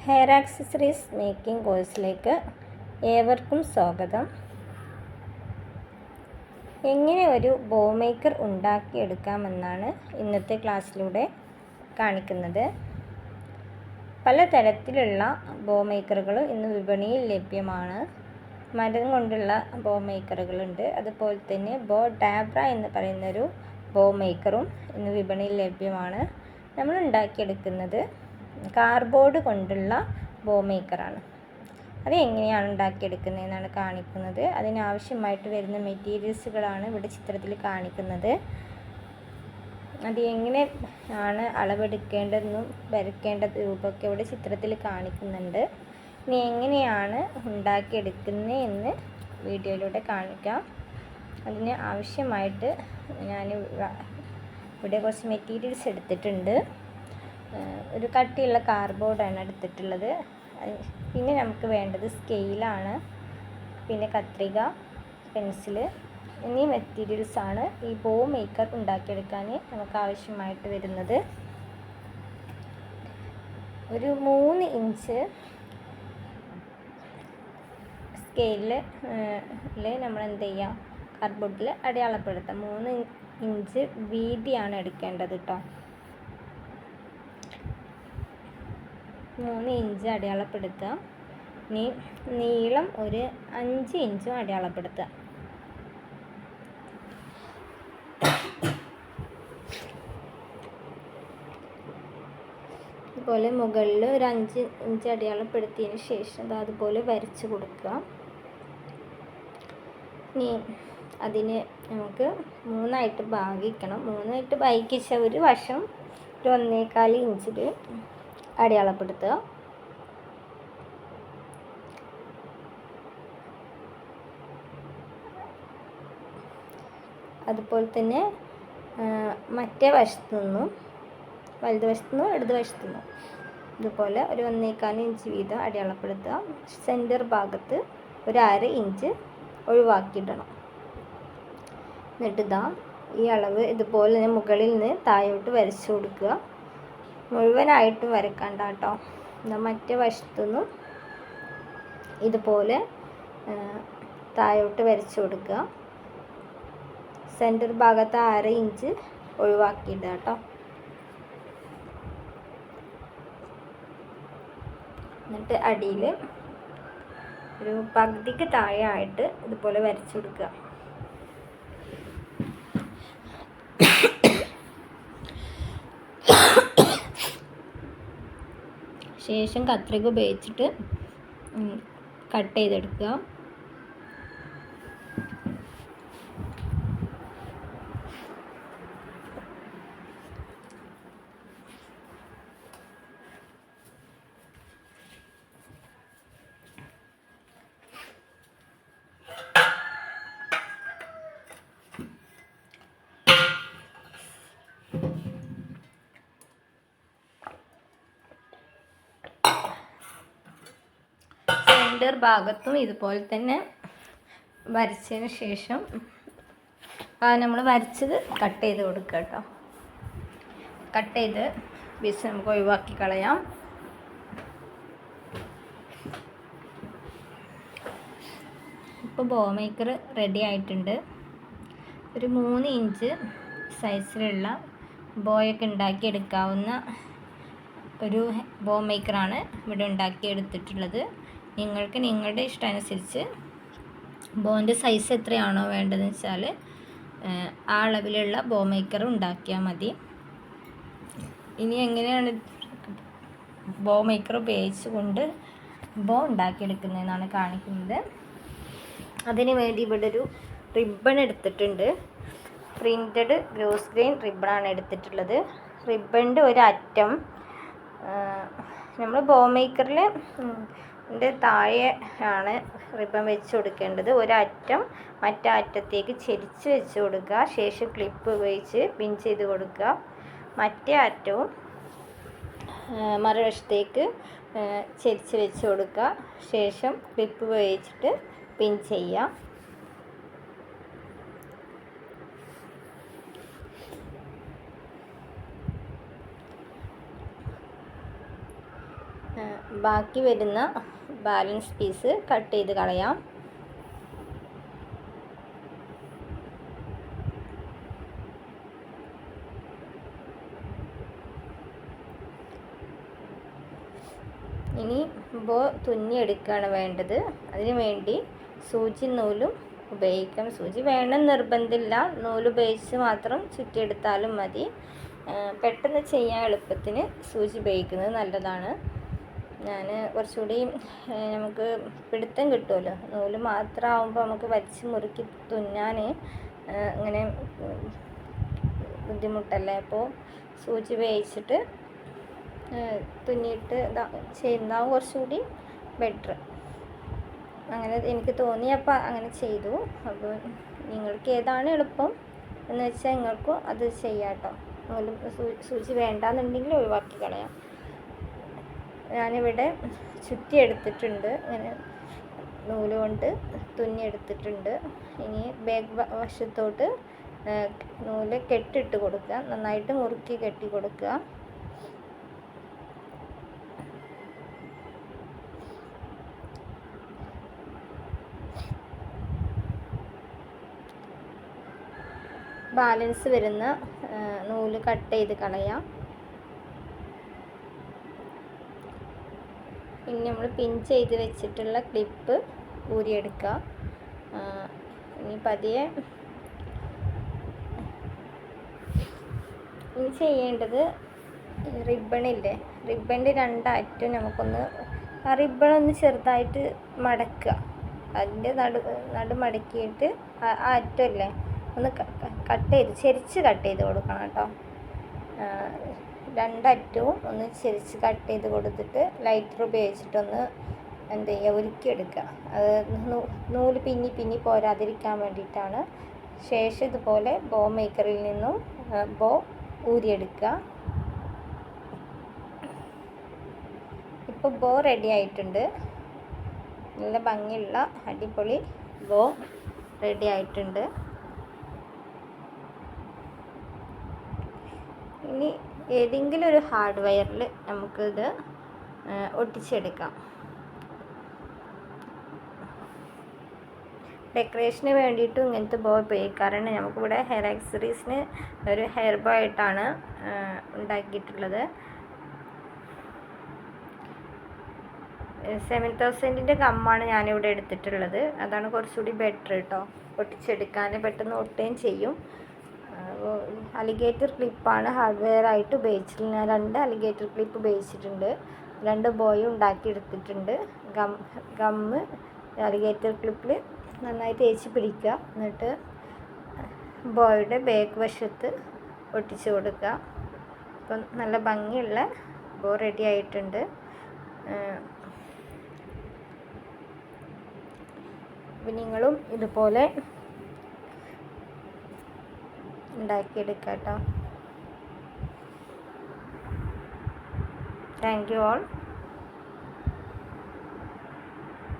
Hair accessories making കോഴ്സിലേക്ക് ഏവർക്കും സ്വാഗതം. എങ്ങനെ ഒരു ബോ മേക്കർ ഉണ്ടാക്കിയെടുക്കാമെന്നാണ് ഇന്നത്തെ ക്ലാസ്സിലൂടെ കാണിക്കുന്നത്. പലതരത്തിലുള്ള ബോ മേക്കറുകൾ ഇന്ന് വിപണിയിൽ ലഭ്യമാണ്. മരം കൊണ്ടുള്ള ബോ മേക്കറുകളുണ്ട്. അതുപോലെ തന്നെ ബോ ഡാബ്ര എന്ന് പറയുന്നൊരു ബോ മേക്കറും ഇന്ന് വിപണിയിൽ ലഭ്യമാണ്. നമ്മൾ ഉണ്ടാക്കിയെടുക്കുന്നത് കാർഡ്ബോർഡ് കൊണ്ടുള്ള ബോ മേക്കറാണ്. അത് എങ്ങനെയാണ് ഉണ്ടാക്കിയെടുക്കുന്നതെന്നാണ് കാണിക്കുന്നത്. അതിനാവശ്യമായിട്ട് വരുന്ന മെറ്റീരിയൽസുകളാണ് ഇവിടെ ചിത്രത്തിൽ കാണിക്കുന്നത്. അത് എങ്ങനെയാണ് അളവെടുക്കേണ്ടതെന്നും വരയ്ക്കേണ്ട രൂപമൊക്കെ ഇവിടെ ചിത്രത്തിൽ കാണിക്കുന്നുണ്ട്. ഇനി എങ്ങനെയാണ് ഉണ്ടാക്കിയെടുക്കുന്നത് എന്ന് വീഡിയോയിലൂടെ കാണിക്കാം. അതിന് ആവശ്യമായിട്ട് ഞാൻ ഇവിടെ കുറച്ച് മെറ്റീരിയൽസ് എടുത്തിട്ടുണ്ട്. ഒരു കട്ടിയുള്ള കാർഡ്ബോർഡാണ് എടുത്തിട്ടുള്ളത്. പിന്നെ നമുക്ക് വേണ്ടത് സ്കെയിലാണ്, പിന്നെ കത്രിക, പെൻസില് എന്നീ മെറ്റീരിയൽസാണ് ഈ ബോ മേക്കർ ഉണ്ടാക്കിയെടുക്കാൻ നമുക്ക് ആവശ്യമായിട്ട് വരുന്നത്. ഒരു 3 ഇഞ്ച് സ്കെയിലിൽ നമ്മൾ എന്ത് ചെയ്യുക, കാർഡ്ബോർഡിൽ അടയാളപ്പെടുത്താം. 3 ഇഞ്ച് വീതിയാണ് എടുക്കേണ്ടത് കേട്ടോ. 3 ഇഞ്ച് അടയാളപ്പെടുത്തുക. ഇനി നീളം ഒരു 5 ഇഞ്ചും അടയാളപ്പെടുത്തുക. അതുപോലെ മുകളിൽ ഒരു 5 ഇഞ്ച് അടയാളപ്പെടുത്തിയതിന് ശേഷം അതുപോലെ വരച്ച് കൊടുക്കുക. ഇനി അതിന് നമുക്ക് 3ആയിട്ട് ഭാഗിക്കണം. 3ആയിട്ട് ഭാഗിച്ച ഒരു വശം ഒരു 1.25 ഇഞ്ചിൽ അടയാളപ്പെടുത്തുക. അതുപോലെ തന്നെ മറ്റേ വശത്തു നിന്നും, വലത് വശത്തു നിന്നും ഇടത് വശത്തു നിന്നും ഇതുപോലെ ഒരു 1.25 ഇഞ്ച് വീതം അടയാളപ്പെടുത്തുക. സെൻറ്റർ ഭാഗത്ത് ഒരു 1/2 ഇഞ്ച് ഒഴിവാക്കിയിടണം. എന്നിട്ട് ഈ അളവ് ഇതുപോലെ തന്നെ മുകളിൽ നിന്ന് താഴോട്ട് വരച്ചു കൊടുക്കുക. മുഴുവനായിട്ടും വരക്കണ്ട കേട്ടോ. മറ്റേ വശത്തുനിന്നും ഇതുപോലെ താഴോട്ട് വരച്ചു കൊടുക്കുക. സെൻറ്റർ ഭാഗത്ത് 1/2 ഇഞ്ച് ഒഴിവാക്കിയിടുക കേട്ടോ. എന്നിട്ട് അടിയിൽ ഒരു പകുതിക്ക് താഴെയായിട്ട് ഇതുപോലെ വരച്ചു കൊടുക്കുക. ശേഷം കത്രിക ഉപയോഗിച്ചിട്ട് കട്ട് ചെയ്തെടുക്കുക. സെൻറ്റർ ഭാഗത്തും ഇതുപോലെ തന്നെ വരച്ചതിന് ശേഷം നമ്മൾ വരച്ചത് കട്ട് ചെയ്ത് കൊടുക്കുക കേട്ടോ. കട്ട് ചെയ്ത് പീസ് നമുക്ക് ഒഴിവാക്കി കളയാം. ഇപ്പോൾ ബോ മേക്കർ റെഡി ആയിട്ടുണ്ട്. ഒരു 3 ഇഞ്ച് സൈസിലുള്ള ബോയൊക്കെ ഉണ്ടാക്കിയെടുക്കാവുന്ന ഒരു ബോ മേക്കറാണ് ഇവിടെ ഉണ്ടാക്കിയെടുത്തിട്ടുള്ളത്. നിങ്ങൾക്ക് നിങ്ങളുടെ ഇഷ്ടമനുസരിച്ച് ബോൻ്റെ സൈസ് എത്രയാണോ വേണ്ടതെന്ന് വെച്ചാൽ ആ അളവിലുള്ള ബോ മേക്കർ ഉണ്ടാക്കിയാൽ മതി. ഇനി എങ്ങനെയാണ് ബോ മേക്കർ ഉപയോഗിച്ചുകൊണ്ട് ബോ ഉണ്ടാക്കിയെടുക്കുന്നതെന്നാണ് കാണിക്കുന്നത്. അതിന് വേണ്ടി ഇവിടെ ഒരു റിബൺ എടുത്തിട്ടുണ്ട്. പ്രിൻറ്റഡ് ഗ്രോസ് ഗ്രെയിൻ റിബണാണ് എടുത്തിട്ടുള്ളത്. റിബണിൻ്റെ ഒരറ്റം നമ്മൾ ബോ മേക്കറിൽ താഴെ ആണ് റിബൺ വെച്ച് കൊടുക്കേണ്ടത്. ഒരറ്റം മറ്റേ അറ്റത്തേക്ക് ചെരിച്ച് വെച്ച് കൊടുക്കുക. ശേഷം ക്ലിപ്പ് ഉപയോഗിച്ച് പിൻ ചെയ്ത് കൊടുക്കുക. മറ്റേ അറ്റവും മറുവശത്തേക്ക് ചെരിച്ച് വെച്ച് കൊടുക്കുക. ശേഷം ക്ലിപ്പ് ഉപയോഗിച്ചിട്ട് പിൻ ചെയ്യുക. ബാക്കി വരുന്ന ബാലൻസ് പീസ് കട്ട് ചെയ്ത് കളയാം. ഇനി ബോ തുന്നിയെടുക്കുകയാണ് വേണ്ടത്. അതിന് വേണ്ടി സൂചി നൂലും ഉപയോഗിക്കാം. സൂചി വേണം നിർബന്ധമില്ല, നൂല് ഉപയോഗിച്ച് മാത്രം ചുറ്റിയെടുത്താലും മതി. പെട്ടെന്ന് ചെയ്യാൻ എളുപ്പത്തിന് സൂചി ഉപയോഗിക്കുന്നത് നല്ലതാണ്. ഞാൻ കുറച്ചുകൂടി നമുക്ക് പിടുത്തം കിട്ടുമല്ലോ, നൂല് മാത്രമാകുമ്പോൾ നമുക്ക് വലിച്ച് മുറുക്കി തുന്നാൻ ഇങ്ങനെ ബുദ്ധിമുട്ടല്ലേ. അപ്പോൾ സൂചി ഉപയോഗിച്ചിട്ട് തുന്നിയിട്ട് ചെയ്യുന്നതാവും കുറച്ചുകൂടി ബെറ്റർ. അങ്ങനെ എനിക്ക് തോന്നിയപ്പോൾ അങ്ങനെ ചെയ്തു. അപ്പോൾ നിങ്ങൾക്ക് ഏതാണ് എളുപ്പം എന്ന് വെച്ചാൽ നിങ്ങൾക്കും അത് ചെയ്യാം കേട്ടോ. സൂചി വേണ്ടാന്നുണ്ടെങ്കിൽ ഒഴിവാക്കി കളയാം. ഞാനിവിടെ ചുറ്റിയെടുത്തിട്ടുണ്ട്, ഇങ്ങനെ നൂല് കൊണ്ട് തുന്നിയെടുത്തിട്ടുണ്ട്. ഇനി ബാക്ക് വശത്തോട്ട് നൂല് കെട്ടിട്ട് കൊടുക്കുക, നന്നായിട്ട് മുറുക്കി കെട്ടി കൊടുക്കുക. ബാലൻസ് വരുന്ന നൂല് കട്ട് ചെയ്ത് കളയാം. ഇനി നമ്മൾ പിൻ ചെയ്ത് വെച്ചിട്ടുള്ള ക്ലിപ്പ് ഊരിയെടുക്കുക. ഇനി പതിയെ ഇനി ചെയ്യേണ്ടത് റിബണില്ലേ, റിബണിൻ്റെ രണ്ടറ്റം നമുക്കൊന്ന് ആ റിബണൊന്ന് ചെറുതായിട്ട് മടക്കുക. അതിൻ്റെ നടു മടക്കിയിട്ട് ആ അറ്റമില്ലേ ഒന്ന് കട്ട് ചെയ്ത് ചെരിച്ച് കട്ട് ചെയ്ത് കൊടുക്കണം കേട്ടോ. രണ്ടറ്റവും ഒന്ന് ചെരിച്ച് കട്ട് ചെയ്ത് കൊടുത്തിട്ട് ലൈറ്റർ ഉപയോഗിച്ചിട്ടൊന്ന് എന്ത് ചെയ്യുക, ഉരുക്കിയെടുക്കുക. അത് നൂല് പിന്നി പോരാതിരിക്കാൻ വേണ്ടിയിട്ടാണ്. ശേഷം ഇതുപോലെ ബോ മേക്കറിൽ നിന്നും ബോ ഊരിയെടുക്കുക. ഇപ്പോൾ ബോ റെഡി ആയിട്ടുണ്ട്. നല്ല ഭംഗിയുള്ള അടിപൊളി ബോ റെഡി ആയിട്ടുണ്ട്. ഇനി ഏതെങ്കിലും ഒരു ഹാർഡ് വയറിൽ നമുക്കിത് ഒട്ടിച്ചെടുക്കാം. ഡെക്കറേഷന് വേണ്ടിയിട്ടും ഇങ്ങനത്തെ ബോ ഉപയോഗിക്കാറുണ്ട്. നമുക്കിവിടെ ഹെയർ ആക്സസറീസിന് ഒരു ഹെയർ ബോ ആയിട്ടാണ് ഉണ്ടാക്കിയിട്ടുള്ളത്. 7000ൻ്റെ ഗമ്മാണ് ഞാനിവിടെ എടുത്തിട്ടുള്ളത്. അതാണ് കുറച്ചുകൂടി ബെറ്റർ കേട്ടോ, ഒട്ടിച്ചെടുക്കാൻ പെട്ടെന്ന് ഒട്ടുകയും ചെയ്യും. അലിഗേറ്റർ ക്ലിപ്പാണ് ഹാർഡ്വെയർ ആയിട്ട് ഉപയോഗിച്ചിട്ടുള്ളത്. ഞാൻ 2 അലിഗേറ്റർ ക്ലിപ്പ് ഉപയോഗിച്ചിട്ടുണ്ട്. 2 ബോയും ഉണ്ടാക്കിയെടുത്തിട്ടുണ്ട്. ഗമ്മ് അലിഗേറ്റർ ക്ലിപ്പിൽ നന്നായി തേച്ച് പിടിക്കുക. എന്നിട്ട് ബോയുടെ ബാക്ക് വശത്ത് ഒട്ടിച്ച് കൊടുക്കുക. അപ്പം നല്ല ഭംഗിയുള്ള ബോ റെഡി ആയിട്ടുണ്ട്. അപ്പം നിങ്ങളും ഇതുപോലെ ഉണ്ടാക്കിയെടുക്കാം കേട്ടോ. Thank you all.